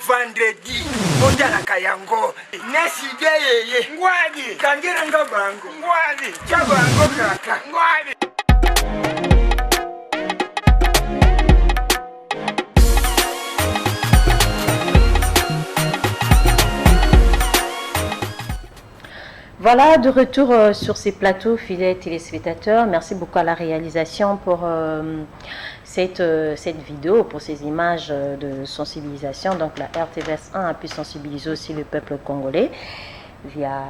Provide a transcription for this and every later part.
vendredi ojala kayango neside yeye ngwadi kangira ngabango ngwadi chabango kaka ngwadi. Voilà, de retour sur ces plateaux, fidèles téléspectateurs. Merci beaucoup à la réalisation pour cette vidéo, pour ces images de sensibilisation. Donc la RTVS 1 a pu sensibiliser aussi le peuple congolais via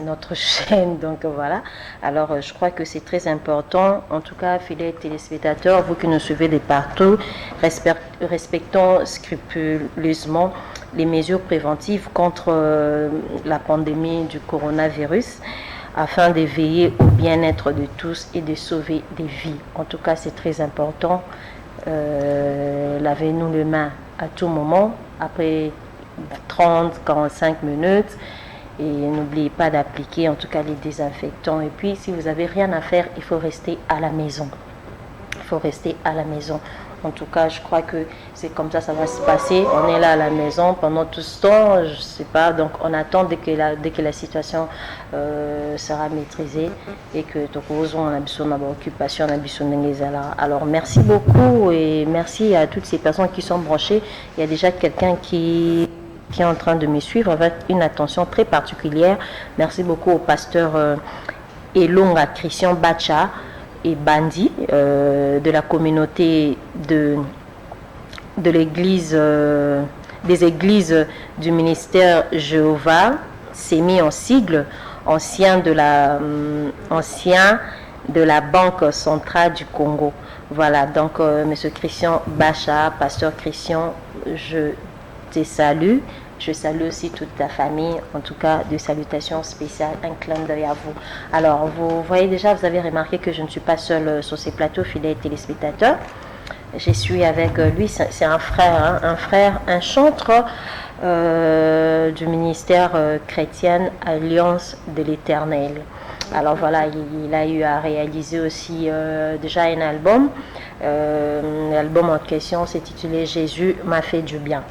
notre chaîne. Donc voilà. Alors je crois que c'est très important. En tout cas, fidèles téléspectateurs, vous qui nous suivez de partout, respectons scrupuleusement les mesures préventives contre la pandémie du coronavirus afin de veiller au bien-être de tous et de sauver des vies. En tout cas, c'est très important. Lavez-nous les mains à tout moment, après 30-45 minutes. Et n'oubliez pas d'appliquer en tout cas les désinfectants. Et puis, si vous n'avez rien à faire, il faut rester à la maison. Il faut rester à la maison. En tout cas, je crois que c'est comme ça va se passer. On est là à la maison pendant tout ce temps, je ne sais pas. Donc, on attend dès que la situation sera maîtrisée et que on a besoin d'avoir occupation, on a besoin de. Alors, merci beaucoup et merci à toutes ces personnes qui sont branchées. Il y a déjà quelqu'un qui est en train de me suivre avec une attention très particulière. Merci beaucoup au pasteur Elonga Christian Bacha et Bandi de la communauté de l'église des églises du ministère Jéhovah, c'est mis en sigle ancien de la Banque centrale du Congo. Voilà, donc monsieur Christian Bacha, pasteur Christian, je te salue. Je salue aussi toute ta famille, en tout cas de salutations spéciales, un clin d'œil à vous. Alors, vous voyez déjà, vous avez remarqué que je ne suis pas seule sur ces plateaux, fidèles téléspectateurs. Je suis avec lui, c'est un frère, un chantre du ministère chrétien Alliance de l'Éternel. Alors voilà, il a eu à réaliser aussi déjà un album. L'album en question s'est titulé Jésus m'a fait du bien.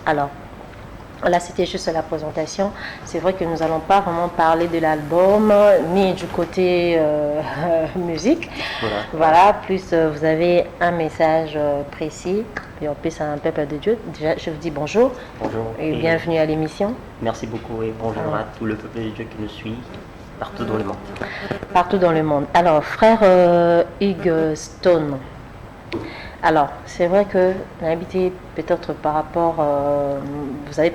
Alors, là, c'était juste la présentation. C'est vrai que nous n'allons pas vraiment parler de l'album, ni du côté musique. Voilà, plus vous avez un message précis. Et en plus, c'est un peuple de Dieu. Déjà, je vous dis bonjour. Bonjour. Et bienvenue à l'émission. Merci beaucoup et bonjour à tout le peuple de Dieu qui nous suit partout dans le monde. Partout dans le monde. Alors, frère Hugues Stone. Alors, c'est vrai que l'habitude, peut-être par rapport, vous avez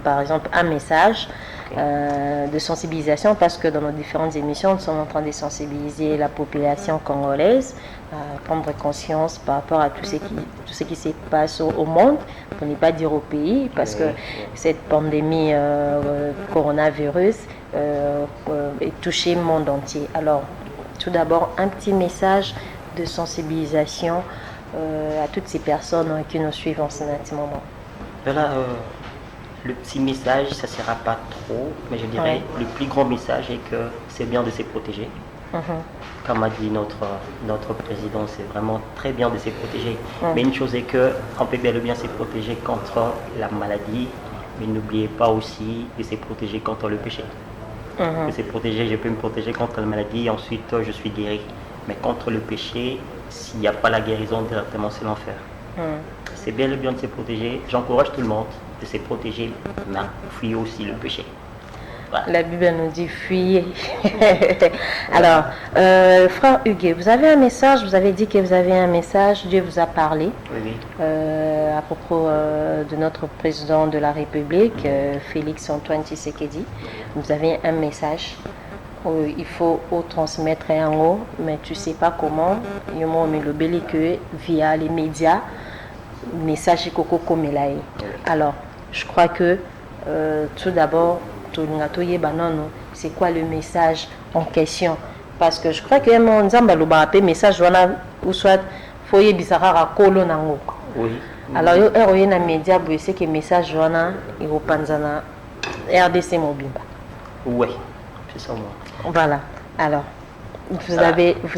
par exemple un message de sensibilisation, parce que dans nos différentes émissions, nous sommes en train de sensibiliser la population congolaise à prendre conscience par rapport à tout ce qui se passe au monde, pour ne pas dire au pays, parce que cette pandémie coronavirus est touchée le monde entier. Alors, tout d'abord, un petit message de sensibilisation à toutes ces personnes qui nous suivent en ce moment. Voilà, le petit message, ça ne sera pas trop, mais je dirais le plus grand message est que c'est bien de se protéger. Comme a dit notre président, c'est vraiment très bien de se protéger. Mais une chose est qu'on peut bel et bien se protéger contre la maladie, mais n'oubliez pas aussi de se protéger contre le péché. De se protéger, je peux me protéger contre la maladie, ensuite je suis guéri. Mais contre le péché, s'il n'y a pas la guérison, directement c'est l'enfer. C'est bien le bien de se protéger. J'encourage tout le monde de se protéger, mais fuyez aussi le péché. Voilà. La Bible nous dit fuyez. Alors, frère Hugues, vous avez un message, vous avez dit que vous avez un message, Dieu vous a parlé à propos de notre président de la République, Félix Antoine Tshisekedi. Vous avez un message. Il faut transmettre en haut, mais tu ne sais pas comment. Il m'a le belé que via les médias, message coco comme alors, je crois que tout d'abord, c'est quoi le message en question? Parce que je crois que mon message ou soit foyer bizarre kolo nango. Oui. Alors, il y a un média c'est que message joana il repanzana RDC Mobimba. Oui, c'est ça moi. Voilà. Alors, vous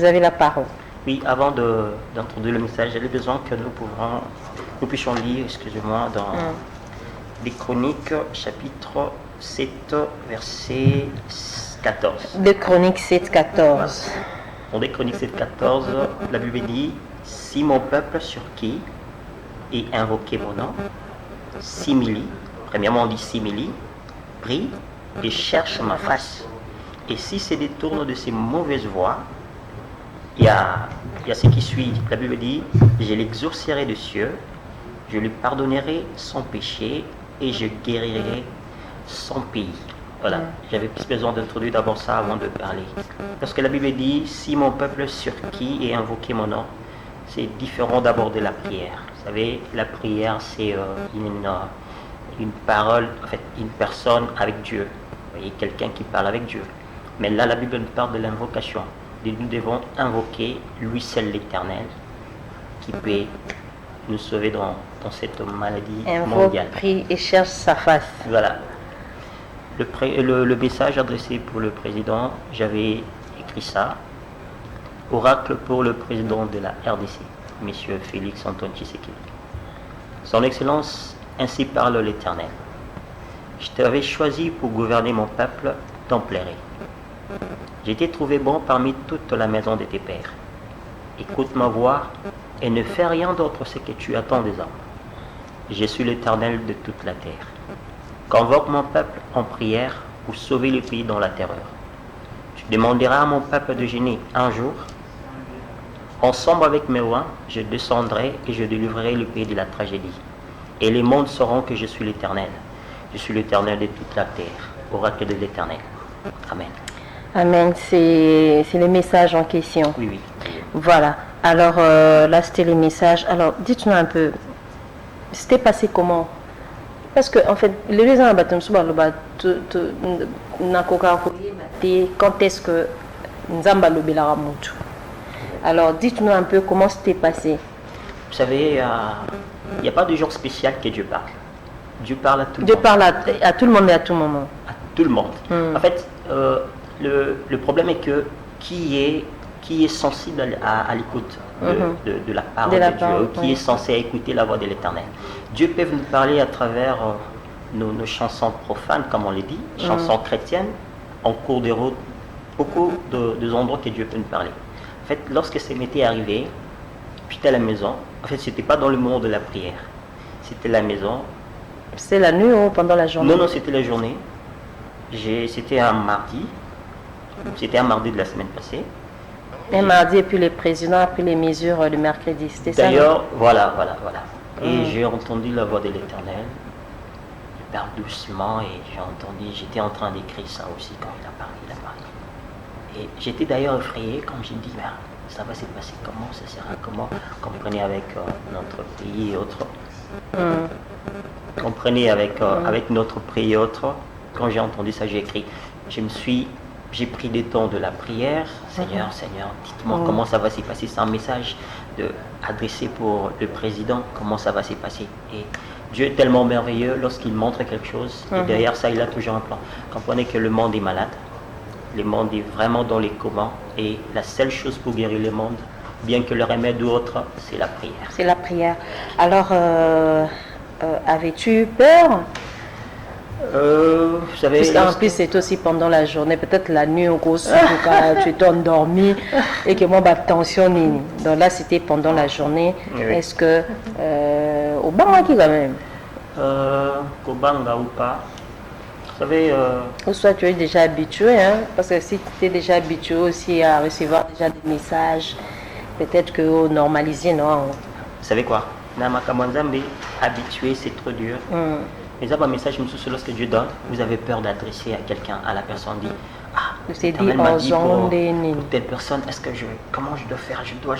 avez la parole. Oui, avant d'introduire le message, j'ai besoin que nous puissions lire, excusez-moi, des Chroniques, chapitre 7, verset 14. Des Chroniques 7, 14. Dans des Chroniques 7, 14, la Bible dit: si mon peuple sur qui est invoqué mon nom, simili, premièrement on dit simili, prie et cherche ma face. Et si se détourne de ses mauvaises voies, il y a ce qui suit. La Bible dit: je l'exaucerai de cieux, je lui pardonnerai son péché et je guérirai son pays. Voilà, j'avais plus besoin d'introduire d'abord ça avant de parler. Parce que la Bible dit: si mon peuple sur qui est invoqué mon nom, c'est différent d'abord de la prière. Vous savez, la prière c'est une parole, en fait, une personne avec Dieu. Vous voyez, quelqu'un qui parle avec Dieu. Mais là, la Bible nous parle de l'invocation. Nous devons invoquer lui seul l'Éternel, qui peut nous sauver dans cette maladie mondiale. Prie et cherche sa face. Voilà. Le message adressé pour le président, j'avais écrit ça. Oracle pour le président de la RDC, M. Félix Antoine Tshisekedi. Son Excellence, ainsi parle l'Éternel. Je t'avais choisi pour gouverner mon peuple, t'en plairait. J'ai été trouvé bon parmi toute la maison de tes pères. Écoute ma voix et ne fais rien d'autre ce que tu attends des hommes. Je suis l'Éternel de toute la terre. Convoque mon peuple en prière pour sauver le pays dans la terreur. Tu demanderas à mon peuple de gêner un jour. Ensemble avec mes rois, je descendrai et je délivrerai le pays de la tragédie. Et les mondes sauront que je suis l'Éternel. Je suis l'Éternel de toute la terre. Oracle de l'Éternel. Amen. Amen, c'est le message en question. Oui, oui. Voilà. Alors là, c'était les messages. Alors, dites-nous un peu, c'était passé comment? Parce que, en fait, les gens quand est-ce que Nzamba Lobela Ramutu? Alors, dites-nous un peu comment c'était passé. Vous savez, il n'y a pas de jour spécial que Dieu parle. Dieu parle à tout le monde. Dieu parle à tout le monde et à tout moment. À tout le monde. En fait, le problème est que qui est sensible à l'écoute de la parole de Dieu, qui est censé écouter la voix de l'Éternel. Dieu peut nous parler à travers nos chansons profanes, comme on les dit, chansons chrétiennes, en cours de route, beaucoup de endroits que Dieu peut nous parler. En fait, lorsque ça m'était arrivé, j'étais à la maison, en fait, c'était pas dans le moment de la prière, c'était la maison. C'était la nuit ou pendant la journée? Non, c'était la journée. C'était un mardi. C'était un mardi de la semaine passée. Un mardi et puis le président a pris les mesures le mercredi. C'était ça? D'ailleurs, voilà. Et j'ai entendu la voix de l'Éternel. Il parle doucement et j'étais en train d'écrire ça aussi quand il a parlé. Et j'étais d'ailleurs effrayé quand j'ai dit, ça va se passer comment, ça sera comment, comprenez avec notre pays et autres. Comprenez avec notre pays et autres. Quand j'ai entendu ça, j'ai écrit. J'ai pris des temps de la prière. Seigneur, dites-moi comment ça va se passer. C'est un message adressé pour le président. Comment ça va se passer. Et Dieu est tellement merveilleux lorsqu'il montre quelque chose. Et derrière ça, il a toujours un plan. Comprenez que le monde est malade. Le monde est vraiment dans les communs. Et la seule chose pour guérir le monde, bien que le remède ou autre, c'est la prière. C'est la prière. Alors, avais-tu peur? Vous savez, en plus c'est aussi pendant la journée, peut-être la nuit au gros quand tu étais endormi et que moi tension donc là c'était pendant la journée. Oui. Est-ce que au banga qui quand même au banga ou pas, vous savez ou soit tu es déjà habitué parce que si tu es déjà habitué aussi à recevoir déjà des messages, peut-être que au normaliser non. Vous savez quoi, Namakamanzambe habitué c'est trop dur. Mais ça, un message, lorsque Dieu donne, vous avez peur d'adresser à quelqu'un, à la personne, dit l'Éternel m'a dit pour telle personne, comment je dois faire, je dois.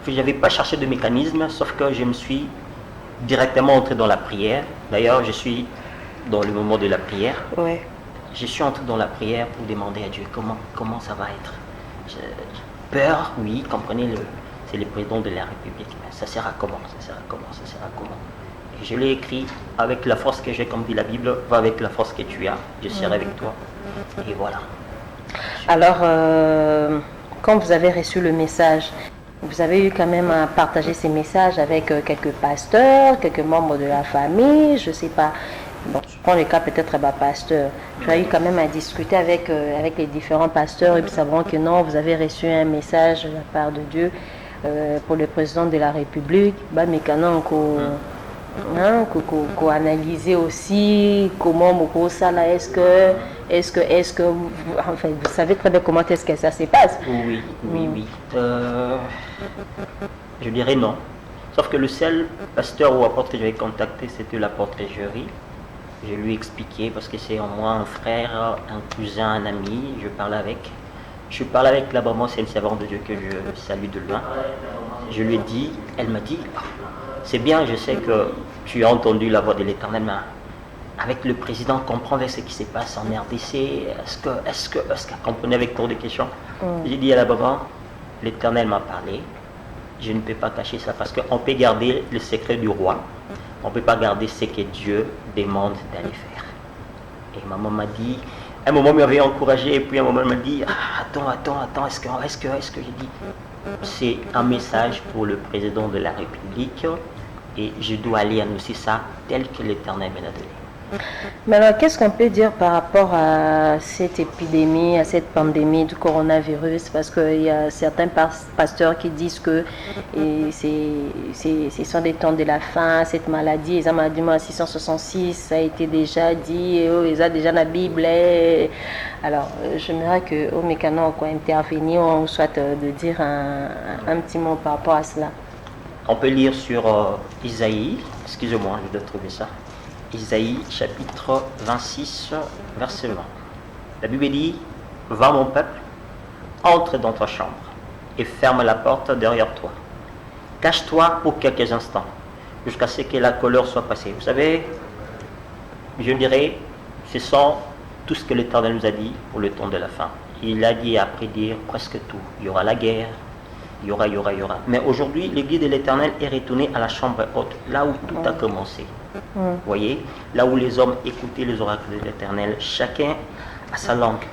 Je n'avais pas cherché de mécanisme, sauf que je me suis directement entré dans la prière. D'ailleurs, je suis dans le moment de la prière. Ouais. Je suis entré dans la prière pour demander à Dieu comment ça va être. Peur, oui, comprenez, c'est le président de la République. Mais ça sera comment. Je l'ai écrit avec la force que j'ai, comme dit la Bible, va avec la force que tu as, je serai avec toi. Et voilà. Alors, quand vous avez reçu le message, vous avez eu quand même à partager ces messages avec quelques pasteurs, quelques membres de la famille, je ne sais pas. Bon, je prends le cas peut-être pasteur. Tu as eu quand même à discuter avec les différents pasteurs et puis savoir que non, vous avez reçu un message de la part de Dieu pour le président de la République. Bah, mais quand même, qu'on analyser aussi comment ça là, est-ce que enfin, vous savez très bien comment est-ce que ça se passe. Oui. Je dirais non. Sauf que le seul pasteur ou apôtre que j'avais contacté, c'était l'apôtre Géry. Je lui ai expliqué parce que c'est en moi un frère, un cousin, un ami. Je parle avec là, vraiment, c'est une servante de Dieu que je salue de loin. Je lui ai dit, elle m'a dit, c'est bien, je sais que tu as entendu la voix de l'Éternel, mais avec le président, comprendre ce qui se passe en RDC, est-ce qu'elle comprenait avec trop de questions? J'ai dit à la maman, l'Éternel m'a parlé, je ne peux pas cacher ça parce qu'on peut garder le secret du roi, on ne peut pas garder ce que Dieu demande d'aller faire. Et maman m'a dit, un moment elle m'avait encouragé et puis un moment elle m'a dit, attends, est-ce que j'ai dit, c'est un message pour le président de la République et je dois aller annoncer ça tel que l'Éternel me l'a donné. Mais alors, qu'est-ce qu'on peut dire par rapport à cette épidémie, à cette pandémie du coronavirus? Parce qu'il y a certains pasteurs qui disent que ce sont des temps de la fin, cette maladie, les maladie 666, ça a été déjà dit, ils ont déjà la Bible. Alors, j'aimerais que au mécanon quoi intervenir, on soit de dire un petit mot par rapport à cela. On peut lire sur Isaïe, excusez-moi, je dois trouver ça. Isaïe chapitre 26, verset 20. La Bible dit, va mon peuple, entre dans ta chambre et ferme la porte derrière toi. Cache-toi pour quelques instants, jusqu'à ce que la colère soit passée. Vous savez, je dirais, ce sont tout ce que l'Éternel nous a dit pour le temps de la fin. Il a dit à prédire presque tout. Il y aura la guerre, il y aura. Mais aujourd'hui, l'Église de l'Éternel est retournée à la chambre haute, là où tout a commencé. Vous voyez, là où les hommes écoutaient les oracles de l'Éternel, chacun a sa langue.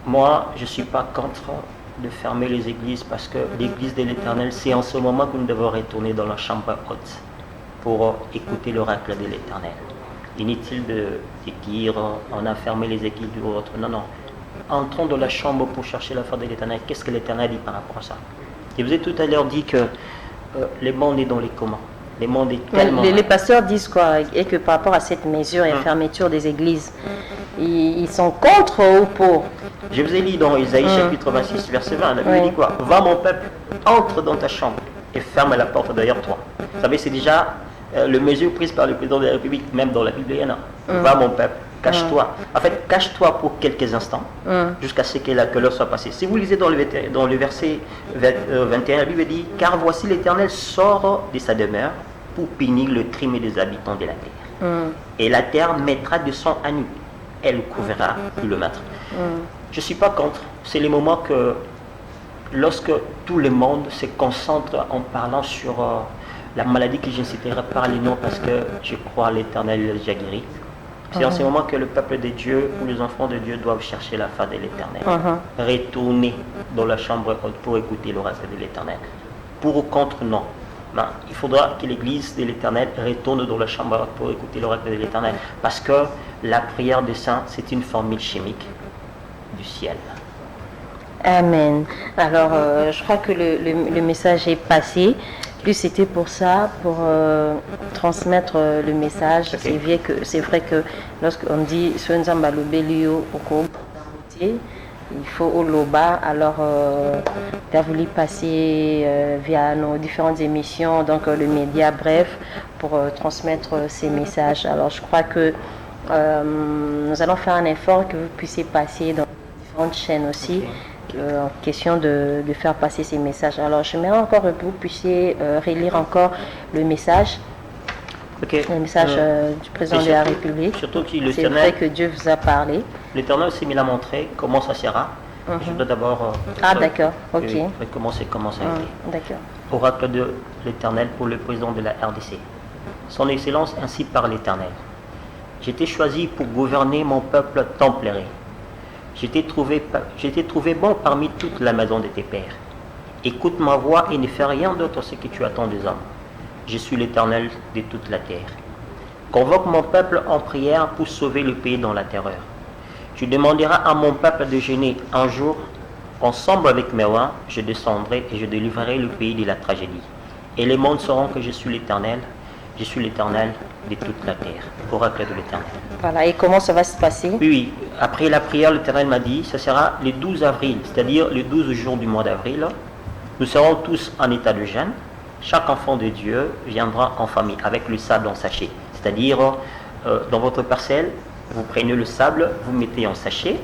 Moi, je ne suis pas contre de fermer les églises parce que l'Église de l'Éternel, c'est en ce moment que nous devons retourner dans la chambre haute pour écouter l'oracle de l'Éternel. Inutile de dire on a fermé les églises ou autre. Non. Entrons dans la chambre pour chercher la face de l'Éternel. Qu'est-ce que l'Éternel dit par rapport à ça? Je vous ai tout à l'heure dit que le monde est dans les communs. Le monde est tellement... Les pasteurs disent quoi? Et que par rapport à cette mesure et fermeture des églises, ils sont contre ou pour? Je vous ai lu dans Isaïe chapitre 26, verset 20. La Bible dit quoi? Va mon peuple, entre dans ta chambre et ferme la porte derrière toi. Vous savez, c'est déjà le mesure prise par le président de la République, même dans la Bible, il y en a. Va mon peuple, cache-toi. En fait, cache-toi pour quelques instants, jusqu'à ce que la colère soit passée. Si vous lisez dans le verset 21, la Bible dit, car voici l'Éternel sort de sa demeure pour punir le crime des habitants de la terre. Et la terre mettra de sang à nu. Elle couvrira le meurtre. Je ne suis pas contre. C'est le moment que, lorsque tout le monde se concentre en parlant sur la maladie que je ne citerai pas les noms parce que je crois à l'Éternel les a guéris. C'est en ce moment que le peuple de Dieu ou les enfants de Dieu doivent chercher la face de l'Éternel. Retourner dans la chambre haute pour écouter l'oracle de l'Éternel. Pour ou contre, non. Ben, il faudra que l'Église de l'Éternel retourne dans la chambre haute pour écouter l'oracle de l'Éternel. Parce que la prière des saints, c'est une formule chimique du ciel. Amen. Alors, je crois que le message est passé. Plus c'était pour ça, pour transmettre le message. Okay. C'est vrai que lorsqu'on dit il faut au Loba, alors tu as voulu passer via nos différentes émissions, donc le média, bref, pour transmettre ces messages. Alors je crois que nous allons faire un effort que vous puissiez passer dans différentes chaînes aussi. Okay. En question de faire passer ces messages. Alors, j'aimerais encore que vous puissiez relire encore le message, le message du président de la République. Surtout que c'est vrai que Dieu vous a parlé. L'Éternel s'est mis à montrer comment ça sera. Je dois d'abord... d'accord, ok. Comment ça a été. D'accord. Oracle de l'Éternel pour le président de la RDC. Son Excellence ainsi par l'Éternel. J'ai été choisi pour gouverner mon peuple templéré. J'étais trouvé bon parmi toute la maison de tes pères. Écoute ma voix et ne fais rien d'autre ce que tu attends des hommes. Je suis l'Éternel de toute la terre. Convoque mon peuple en prière pour sauver le pays dans la terreur. Tu demanderas à mon peuple de jeûner un jour. Ensemble avec mes rois, je descendrai et je délivrerai le pays de la tragédie. Et les mondes sauront que je suis l'Éternel de toute la terre. Oracle de l'Éternel. Voilà, et comment ça va se passer? Oui, après la prière, l'Éternel m'a dit, ça sera le 12 avril, c'est-à-dire le 12 jours du mois d'avril. Nous serons tous en état de jeûne. Chaque enfant de Dieu viendra en famille avec le sable en sachet. C'est-à-dire, dans votre parcelle, vous prenez le sable, vous mettez en sachet.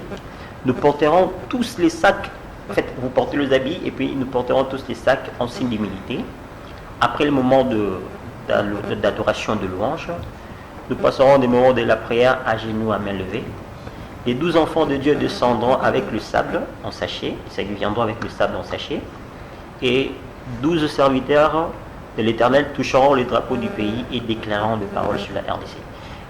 Nous porterons tous les sacs, en fait, vous portez les habits et puis nous porterons tous les sacs en signe d'humilité. Après le moment d'adoration de louange, nous passerons des moments de la prière à genoux, à main levée. Les 12 enfants de Dieu descendront avec le sable en sachet, ils viendront avec le sable en sachet, et 12 serviteurs de l'Éternel toucheront les drapeaux du pays et déclareront des paroles sur la RDC.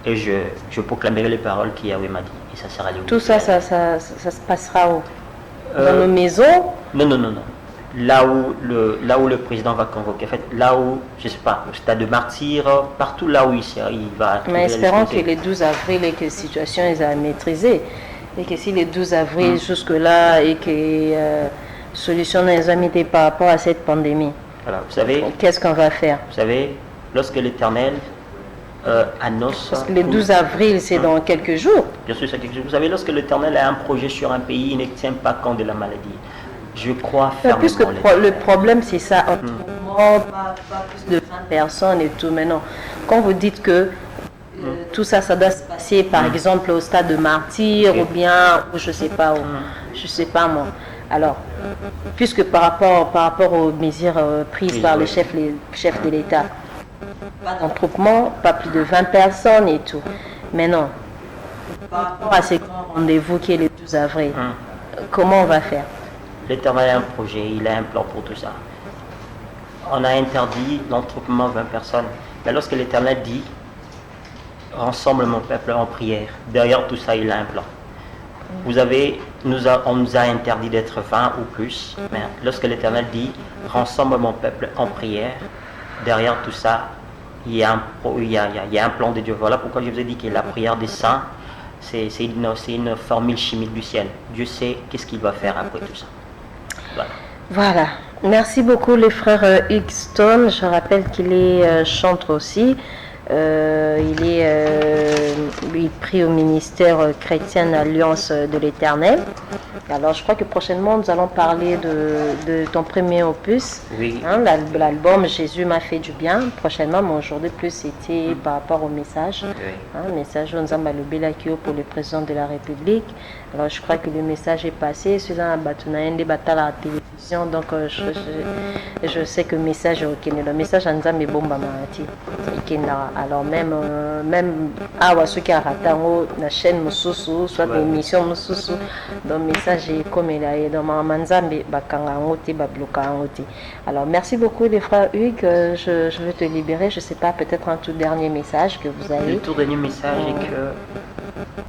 Et je proclamerai les paroles qu'Yahweh m'a dit. Et ça sera le Tout ça se passera où? Dans nos maisons? Non. Là où le président va convoquer, en fait, là où, je ne sais pas, au stade de Martyr, partout là où il va... Mais espérons que les 12 avril et que la situation est à maîtriser. Et que si les 12 avril jusque-là et que solution n'est jamais par rapport à cette pandémie. Voilà, vous savez... Qu'est-ce qu'on va faire? Vous savez, lorsque l'Éternel annonce... Parce que le 12 avril, c'est dans quelques jours. Bien sûr, c'est quelque chose. Vous savez, lorsque l'Éternel a un projet sur un pays, il ne tient pas compte de la maladie. Je crois fermement. Puisque le problème, c'est ça. Pas plus de 20 personnes et tout. Mais non, quand vous dites que tout ça, ça doit se passer, par exemple, au stade de Martyr, ou bien, je sais pas où, je sais pas moi. Alors, puisque par rapport aux mesures prises par le chef de l'État, pas d'entroupement, pas plus de 20 personnes et tout. Mais non, par rapport à ces grands rendez-vous qui est le 12 avril, comment on va faire? L'Éternel a un projet, il a un plan pour tout ça. On a interdit l'entroupement 20 personnes. Mais lorsque l'Éternel dit, rassemble mon peuple en prière, derrière tout ça, il a un plan. Vous savez, on nous a interdit d'être 20 ou plus, mais lorsque l'Éternel dit, rassemble mon peuple en prière, derrière tout ça, il y a un plan de Dieu. Voilà pourquoi je vous ai dit que la prière des saints, c'est une formule chimique du ciel. Dieu sait qu'est-ce qu'il va faire après tout ça. Voilà. Merci beaucoup les frères Hugh Stone. Je rappelle qu'il est chantre aussi. Il prie au ministère chrétien Alliance de l'Éternel. Alors je crois que prochainement nous allons parler de ton premier opus, oui. L'album Jésus m'a fait du bien. Prochainement, mais aujourd'hui plus c'était par rapport au message. Oui. Message pour le président de la République. Alors je crois que le message est passé. Celui-là à la télévision. Donc je sais que le message est ok. Le message en Zambie bomba marati. Alors même ceux qui ont raté la chaîne Moussousou, soit l'émission Moussousou, le message est comme il est dans Manzambi, alors merci beaucoup les frères Hugues, je vais te libérer, je ne sais pas, peut-être un tout dernier message que vous avez. Le tout dernier message est que